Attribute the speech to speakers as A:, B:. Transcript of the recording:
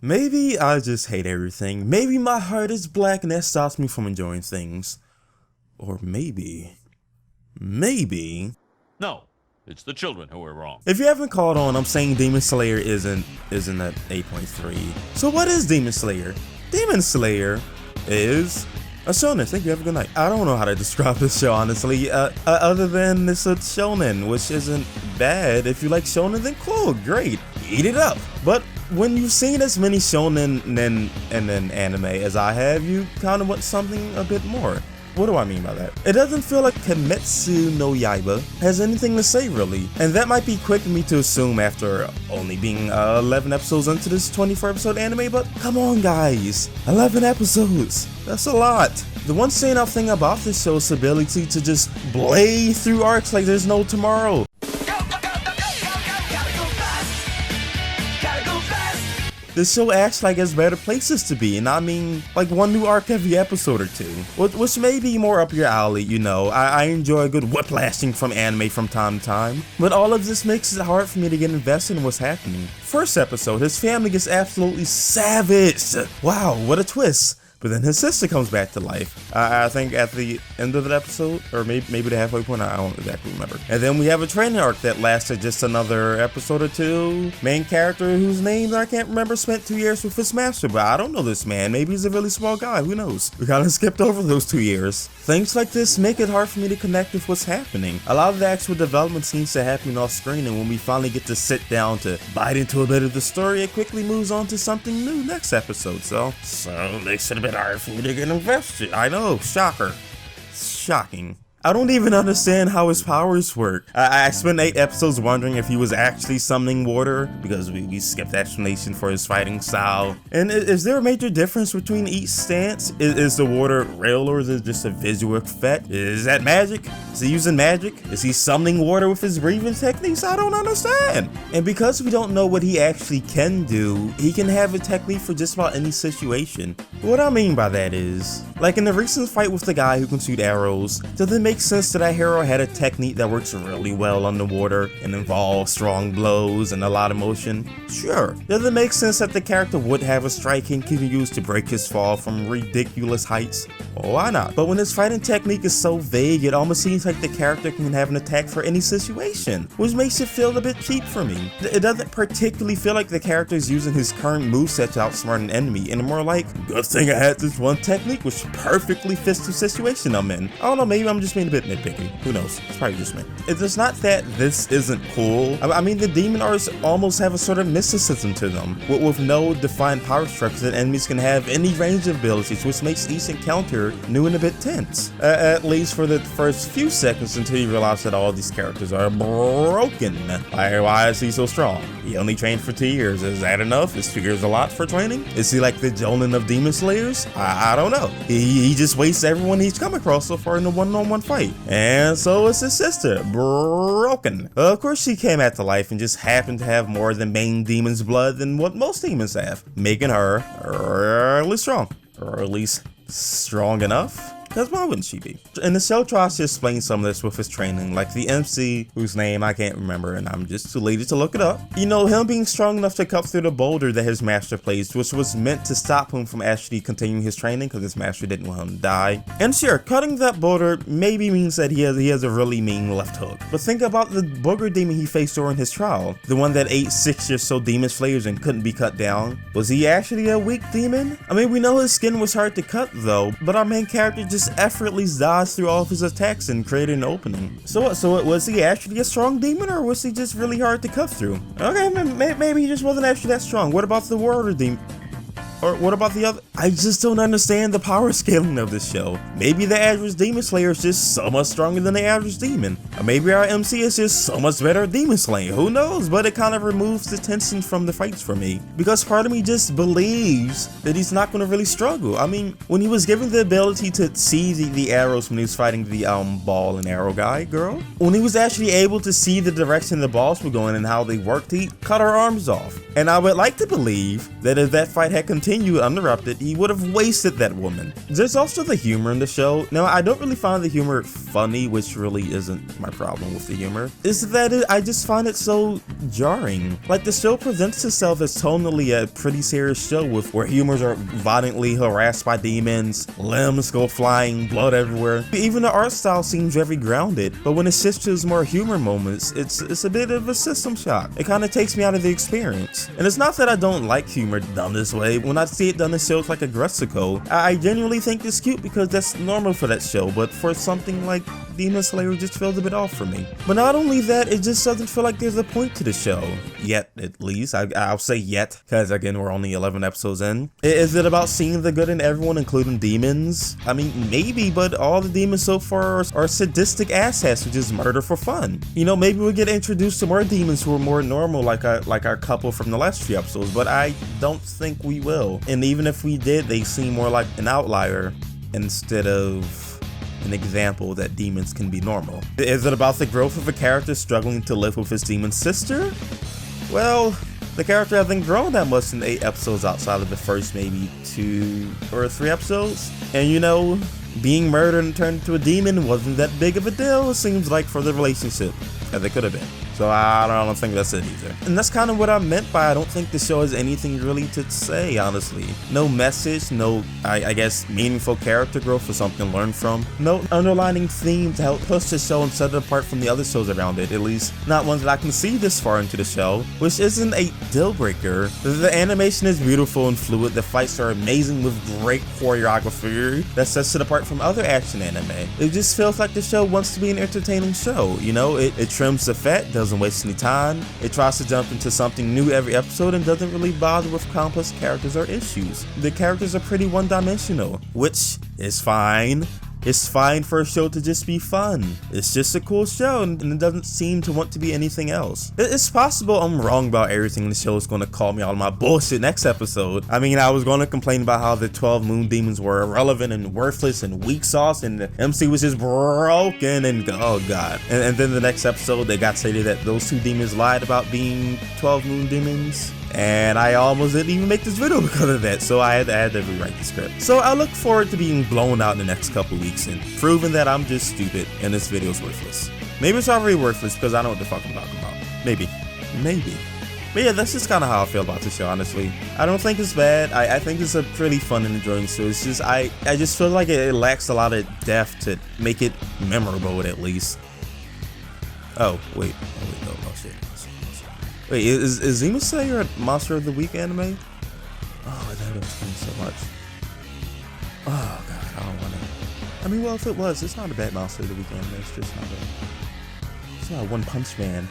A: Maybe I just hate everything. Maybe my heart is black and that stops me from enjoying things. Or maybe.
B: No, it's the children who are wrong.
A: If you haven't caught on, I'm saying Demon Slayer isn't at 8.3. So what is Demon Slayer? Demon Slayer is a shonen. Thank you, have a good night. I don't know how to describe this show, honestly, other than it's a shonen, which isn't bad. If you like shonen, then cool, great, eat it up. But when you've seen as many shonen and then anime as I have, you kind of want something a bit more. What do I mean by that? It doesn't feel like Kimetsu no Yaiba has anything to say, really. And that might be quick for me to assume after only being 11 episodes into this 24 episode anime, but come on guys, 11 episodes, that's a lot. The one standout thing about this show is ability to just blaze through arcs like there's no tomorrow. This show acts like it's better places to be, and I mean, like one new arc every episode or two, which may be more up your alley, you know. I enjoy a good whiplashing from anime from time to time, but all of this makes it hard for me to get invested in what's happening. First episode, his family gets absolutely savaged. Wow, what a twist. But then his sister comes back to life. I think at the end of the episode, or maybe the halfway point, I don't exactly remember. And then we have a training arc that lasted just another episode or two. Main character whose name I can't remember spent 2 years with his master, but I don't know this man. Maybe he's a really small guy, who knows? We kind of skipped over those 2 years. Things like this make it hard for me to connect with what's happening. A lot of the actual development seems to happen off screen, and when we finally get to sit down to bite into a bit of the story, it quickly moves on to something new next episode. So it makes it a bit hard for me to get invested. I know, shocker. Shocking. I don't even understand how his powers work. I spent 8 episodes wondering if he was actually summoning water, because we skipped explanation for his fighting style. And is there a major difference between each stance? Is the water real, or is it just a visual effect? Is that magic? Is he using magic? Is he summoning water with his breathing techniques? I don't understand. And because we don't know what he actually can do, he can have a technique for just about any situation. What I mean by that is, like in the recent fight with the guy who can shoot arrows, does it make sense that our hero had a technique that works really well underwater and involves strong blows and a lot of motion? Sure. Does it make sense that the character would have a strike he can use to break his fall from ridiculous heights? Well, why not? But when his fighting technique is so vague, it almost seems like the character can have an attack for any situation, which makes it feel a bit cheap for me. It doesn't particularly feel like the character is using his current moveset to outsmart an enemy, and more like, good thing I had this one technique which perfectly fits the situation I'm in. I don't know, maybe I'm just being a bit nitpicky. Who knows? It's probably just me. It's not that this isn't cool. I mean, the demon arts almost have a sort of mysticism to them, with no defined power structure, that enemies can have any range of abilities, which makes each encounter new and a bit tense. At least for the first few seconds, until you realize that all these characters are broken. Why is he so strong? He only trained for 2 years. Is that enough? Is 2 years a lot for training? Is he like the Jonin of Demon Slayers? I don't know. He just wastes everyone he's come across so far in a one-on-one fight. And so is his sister, broken. Of course, she came back to life and just happened to have more than main demon's blood than what most demons have, making her really strong, or at least strong enough. Because why wouldn't she be? And the show tries to explain some of this with his training, like the MC, whose name I can't remember and I'm just too lazy to look it up. You know, him being strong enough to cut through the boulder that his master placed, which was meant to stop him from actually continuing his training because his master didn't want him to die. And sure, cutting that boulder maybe means that he has a really mean left hook. But think about the booger demon he faced during his trial. The one that ate 6 or so demon slayers and couldn't be cut down. Was he actually a weak demon? I mean, we know his skin was hard to cut though, but our main character just effortlessly dodged through all of his attacks and created an opening. So was he actually a strong demon, or was he just really hard to cut through? Okay, maybe he just wasn't actually that strong. What about the water demon? Or what about the other? I just don't understand the power scaling of this show. Maybe the average demon slayer is just so much stronger than the average demon. Or maybe our MC is just so much better at demon slaying. Who knows? But it kind of removes the tension from the fights for me. Because part of me just believes that he's not going to really struggle. I mean, when he was given the ability to see the arrows when he was fighting the ball and arrow guy girl, when he was actually able to see the direction the balls were going and how they worked, he cut her arms off. And I would like to believe that if that fight had continued continued uninterrupted, he would have wasted that woman. There's also the humor in the show. Now, I don't really find the humor funny, which really isn't my problem with the humor. Is that I just find it so jarring. Like, the show presents itself as tonally a pretty serious show where humans are violently harassed by demons, limbs go flying, blood everywhere. Even the art style seems very grounded, but when it shifts to those more humor moments, it's a bit of a system shock. It kind of takes me out of the experience. And it's not that I don't like humor done this way. When I see it done in shows like Agretsuko, I genuinely think it's cute because that's normal for that show, but for something like Demon Slayer, it just feels a bit off for me. But not only that, it just doesn't feel like there's a point to the show. Yet, at least. I'll say yet, because again, we're only 11 episodes in. Is it about seeing the good in everyone, including demons? I mean, maybe, but all the demons so far are sadistic asshats who just murder for fun. You know, maybe we'll get introduced to more demons who are more normal, like our couple from the last few episodes, but I don't think we will. And even if we did, they seem more like an outlier instead of an example that demons can be normal. Is it about the growth of a character struggling to live with his demon sister? Well, the character hasn't grown that much in 8 episodes outside of the first maybe 2 or 3 episodes. And you know, being murdered and turned into a demon wasn't that big of a deal, it seems like, for the relationship, as it could have been. So I don't think that's it either. And that's kind of what I meant by I don't think the show has anything really to say, honestly. No message, no, I guess, meaningful character growth or something to learn from. No underlining theme to help push the show and set it apart from the other shows around it, at least not ones that I can see this far into the show, which isn't a deal breaker. The animation is beautiful and fluid, the fights are amazing with great choreography that sets it apart from other action anime. It just feels like the show wants to be an entertaining show, you know? It trims the fat, doesn't waste any time, it tries to jump into something new every episode and doesn't really bother with complex characters or issues. The characters are pretty one-dimensional, which is fine. It's fine for a show to just be fun. It's just a cool show and it doesn't seem to want to be anything else. It's possible I'm wrong about everything. The show is going to call me out on my bullshit next episode. I mean, I was going to complain about how the 12 moon demons were irrelevant and worthless and weak sauce and the MC was just broken and oh god. And then the next episode they got stated that those 2 demons lied about being 12 moon demons. And I almost didn't even make this video because of that, so I had to rewrite the script. So I look forward to being blown out in the next couple weeks and proving that I'm just stupid and this video's worthless. Maybe it's already worthless because I know what the fuck I'm talking about. Maybe. But yeah, that's just kind of how I feel about the show, honestly. I don't think it's bad. I think it's a pretty fun and enjoying show. It's just, I just feel like it lacks a lot of depth to make it memorable at least. Oh, wait, no, shit. Wait, is Zima Slayer a Monster of the Week anime? Oh, that was me so much. Oh god, I don't wanna. I mean, well, if it was, it's not a bad Monster of the Week anime. It's just not a. It's not a One Punch Man.